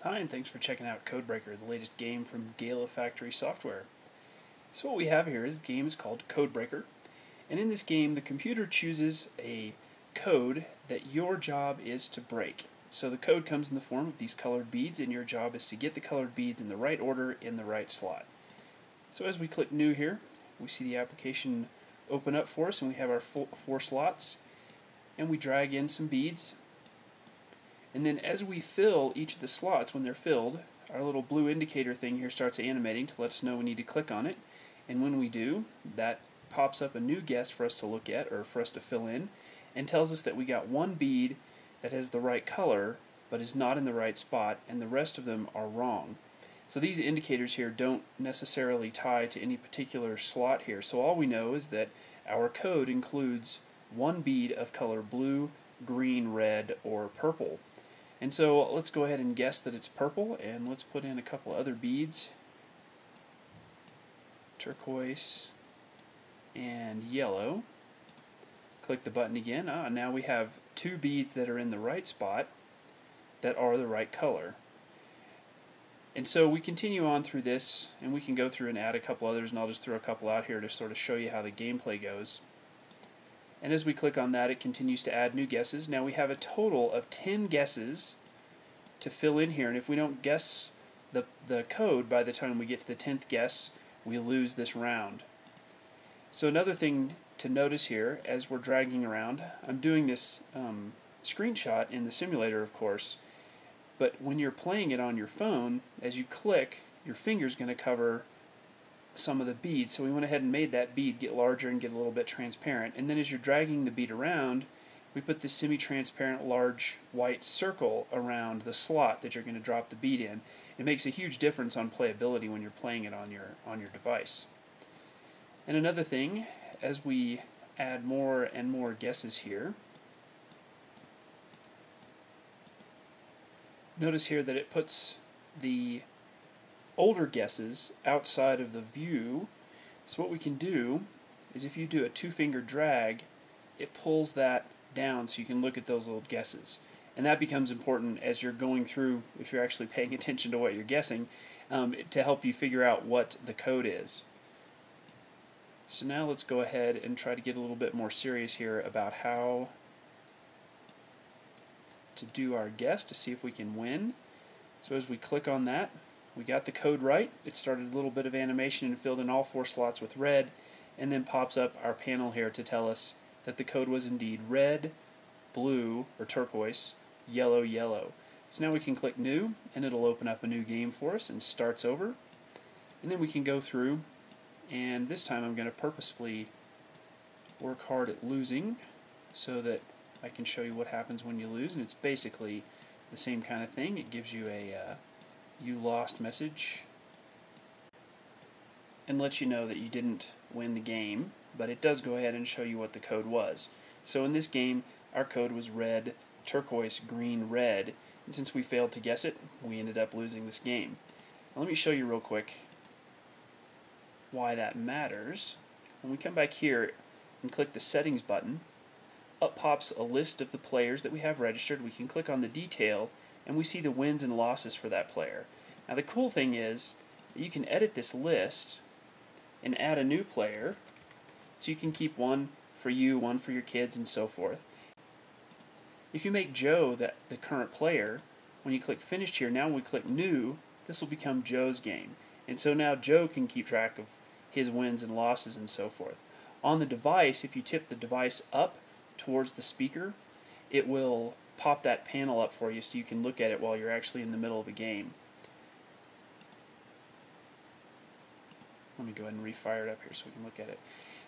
Hi, and thanks for checking out Codebreaker, the latest game from Gala Factory Software. So what we have here is a game is called Codebreaker, and in this game the computer chooses a code that your job is to break. So the code comes in the form of these colored beads, and your job is to get the colored beads in the right order in the right slot. So as we click New here, we see the application open up for us, and we have our four slots, and we drag in some beads. And then as we fill each of the slots, when they're filled, our little blue indicator thing here starts animating to let us know we need to click on it. And when we do, that pops up a new guess for us to look at, or for us to fill in, and tells us that we got one bead that has the right color but is not in the right spot, and the rest of them are wrong. So these indicators here don't necessarily tie to any particular slot here. So all we know is that our code includes one bead of color blue, green, red, or purple. And so let's go ahead and guess that it's purple, and let's put in a couple other beads. Turquoise and yellow. Click the button again. Now we have two beads that are in the right spot that are the right color. And so we continue on through this, and we can go through and add a couple others, and I'll just throw a couple out here to sort of show you how the gameplay goes. And as we click on that, it continues to add new guesses. Now we have a total of 10 guesses to fill in here, and if we don't guess the code by the time we get to the 10th guess, we lose this round. So another thing to notice here, as we're dragging around, I'm doing this screenshot in the simulator, of course, but when you're playing it on your phone, as you click, your finger's going to cover some of the beads, so we went ahead and made that bead get larger and get a little bit transparent. And then as you're dragging the bead around, we put this semi-transparent large white circle around the slot that you're going to drop the bead in. It makes a huge difference on playability when you're playing it on your device. And another thing, as we add more and more guesses here, notice here that it puts the older guesses outside of the view. So what we can do is, if you do a two-finger drag, it pulls that down so you can look at those old guesses. And that becomes important as you're going through, if you're actually paying attention to what you're guessing, to help you figure out what the code is. So now let's go ahead and try to get a little bit more serious here about how to do our guess to see if we can win. So as we click on that, we got the code right. It started a little bit of animation and filled in all four slots with red, and then pops up our panel here to tell us that the code was indeed red, blue, or turquoise, yellow, yellow. So now we can click New, and it'll open up a new game for us and starts over. And then we can go through, and this time I'm going to purposefully work hard at losing so that I can show you what happens when you lose. And it's basically the same kind of thing. It gives you a you lost message and lets you know that you didn't win the game, but it does go ahead and show you what the code was. So in this game, our code was red, turquoise, green, red, and since we failed to guess it, we ended up losing this game. Now let me show you real quick why that matters. When we come back here and click the settings button, up pops a list of the players that we have registered. We can click on the detail, and we see the wins and losses for that player. Now the cool thing is that you can edit this list and add a new player, so you can keep one for you, one for your kids, and so forth. If you make Joe the current player, when you click Finished here, now when we click New, this will become Joe's game. And so now Joe can keep track of his wins and losses and so forth. On the device, if you tip the device up towards the speaker, it will pop that panel up for you so you can look at it while you're actually in the middle of a game. Let me go ahead and refire it up here so we can look at it.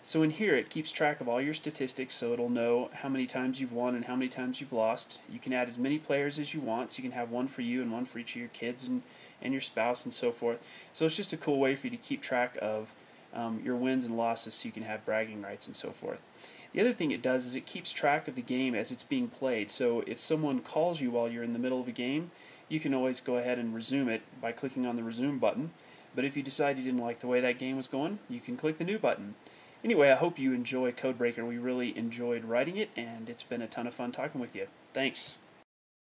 So in here it keeps track of all your statistics, so it'll know how many times you've won and how many times you've lost. You can add as many players as you want, so you can have one for you and one for each of your kids and your spouse and so forth. So it's just a cool way for you to keep track of your wins and losses so you can have bragging rights and so forth. The other thing it does is it keeps track of the game as it's being played. So if someone calls you while you're in the middle of a game, you can always go ahead and resume it by clicking on the resume button. But if you decide you didn't like the way that game was going, you can click the new button. Anyway, I hope you enjoy Codebreaker. We really enjoyed writing it, and it's been a ton of fun talking with you. Thanks.